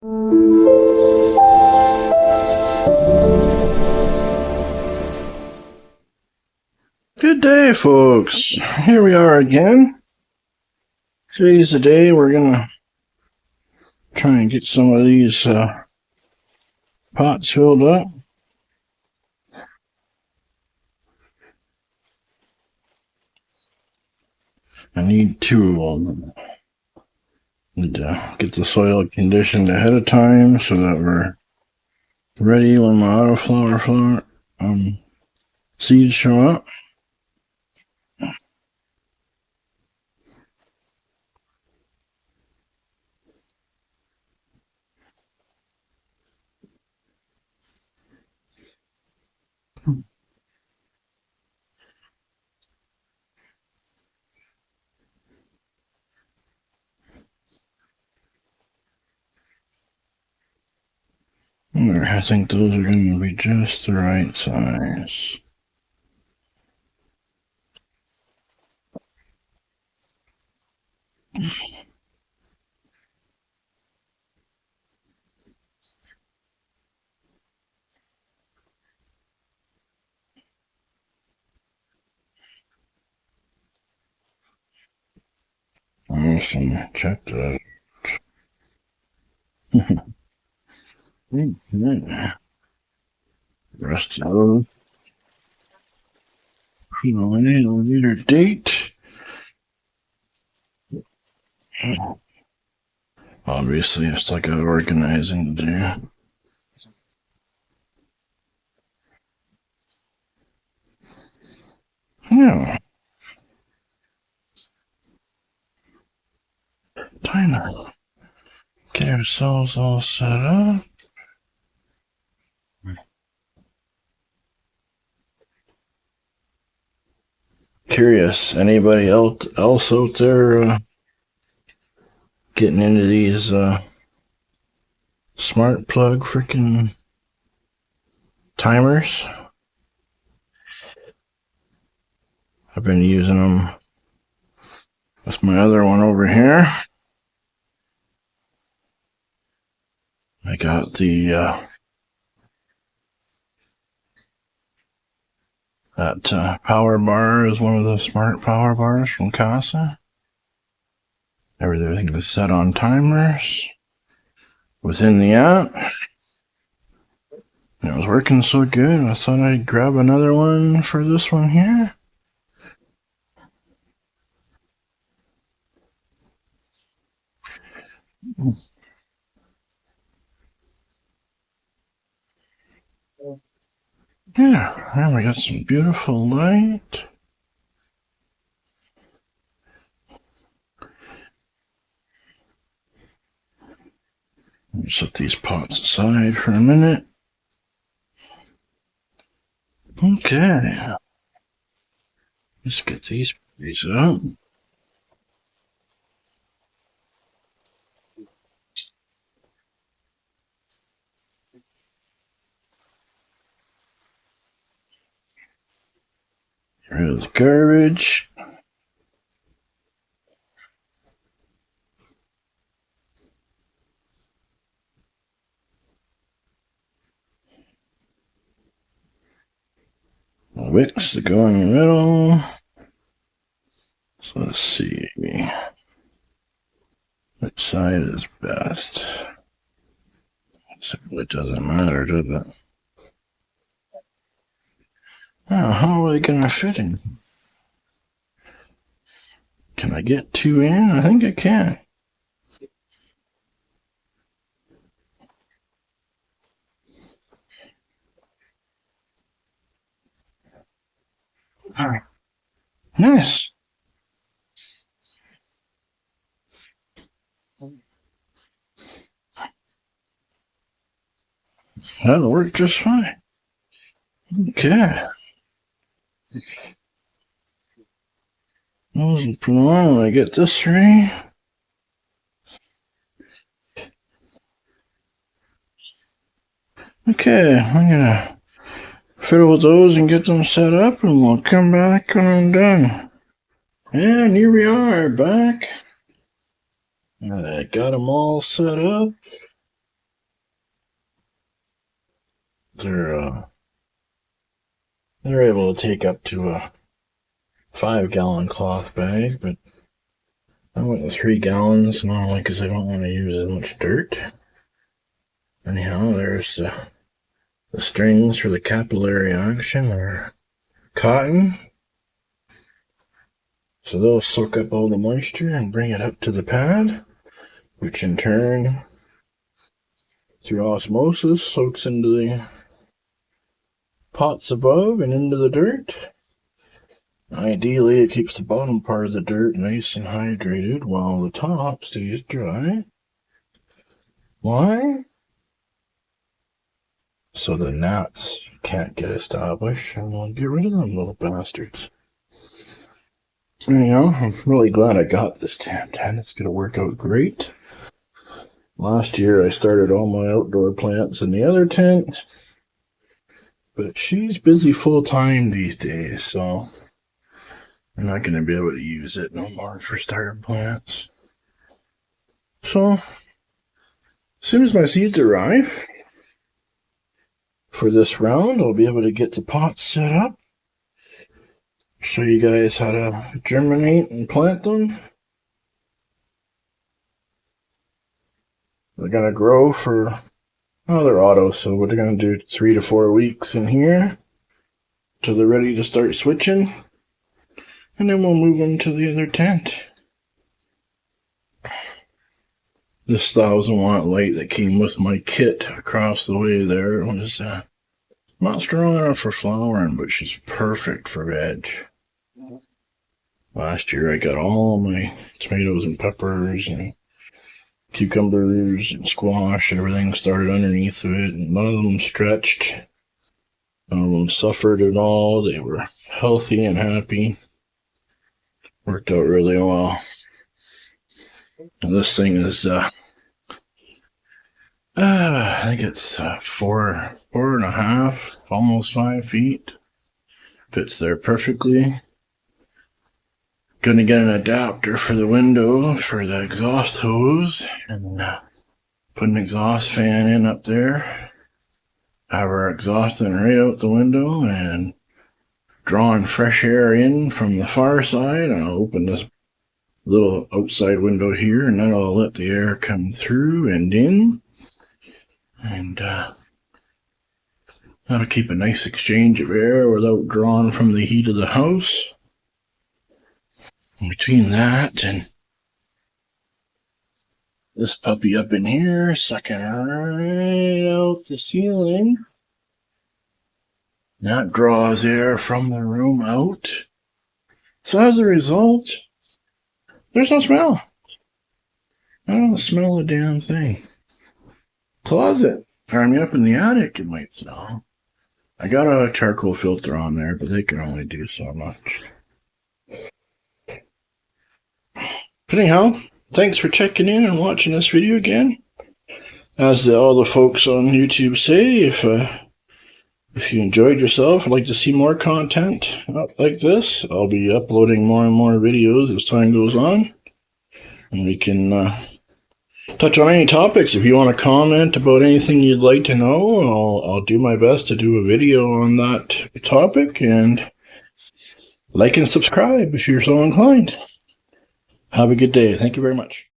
Good day, folks. Here we are again. Today's the day we're gonna try and get some of these pots filled up. I need two of them. Need to get the soil conditioned ahead of time so that we're ready when my autoflower seeds show up. I think those are going to be just the right size. Awesome. Check that. Rest of those. Later date. Obviously, I still got organizing to do. Yeah. Time to get ourselves all set up. Curious, anybody else out there getting into these smart plug freaking timers? I've been using them. That's my other one over here. I got the that power bar is one of the smart power bars from Casa. Everything is set on timers within the app. And it was working so good, I thought I'd grab another one for this one here. Yeah, and we got some beautiful light. Let me set these pots aside for a minute. Okay. Let's get these out. Get rid of the garbage. Wicks to go in the middle. So let's see. Which side is best? It doesn't matter, does it? Oh, how are they gonna fit in? Can I get two in? I think I can. All right. Nice. That'll work just fine. Okay. Those put on when I get this ready. Okay, I'm gonna fiddle with those and get them set up, and we'll come back when I'm done. And here we are, back. I got them all set up. they're able to take up to a 5-gallon cloth bag, but I went with 3 gallons normally because I don't want to use as much dirt. Anyhow, there's the strings for the capillary action are cotton, so they'll soak up all the moisture and bring it up to the pad, which in turn, through osmosis, soaks into the pots above and into the dirt. Ideally, it keeps the bottom part of the dirt nice and hydrated while the top stays dry. Why? So the gnats can't get established, and we'll get rid of them little bastards. Anyhow, I'm really glad I got this tent, and it's going to work out great. Last year, I started all my outdoor plants in the other tent, but she's busy full-time these days, so I'm not going to be able to use it no more for starter plants. So, as soon as my seeds arrive for this round, I'll be able to get the pots set up, show you guys how to germinate and plant them. They're going to grow for, oh, they're auto, so we're going to do 3 to 4 weeks in here till they're ready to start switching, and then we'll move them to the other tent. This 1000-watt light that came with my kit across the way there was not strong enough for flowering, but she's perfect for veg. Last year I got all my tomatoes and peppers and cucumbers and squash, everything started underneath of it, and none of them stretched. None of them suffered at all. They were healthy and happy. Worked out really well. And this thing is, I think it's 4.5, almost 5 feet. Fits there perfectly. Gonna get an adapter for the window for the exhaust hose and put an exhaust fan in up there. Have our exhausting right out the window and drawing fresh air in from the far side. And I'll open this little outside window here, and then I'll let the air come through and in. And that'll keep a nice exchange of air without drawing from the heat of the house. Between that and this puppy up in here, sucking right out the ceiling, that draws air from the room out. So as a result, there's no smell. I don't smell a damn thing. Closet, up in the attic, it might smell. I got a charcoal filter on there, but they can only do so much. But anyhow, thanks for checking in and watching this video again. As all the folks on YouTube say, if you enjoyed yourself and like to see more content like this, I'll be uploading more and more videos as time goes on. And we can touch on any topics. If you want to comment about anything you'd like to know, I'll do my best to do a video on that topic. And like and subscribe if you're so inclined. Have a good day. Thank you very much.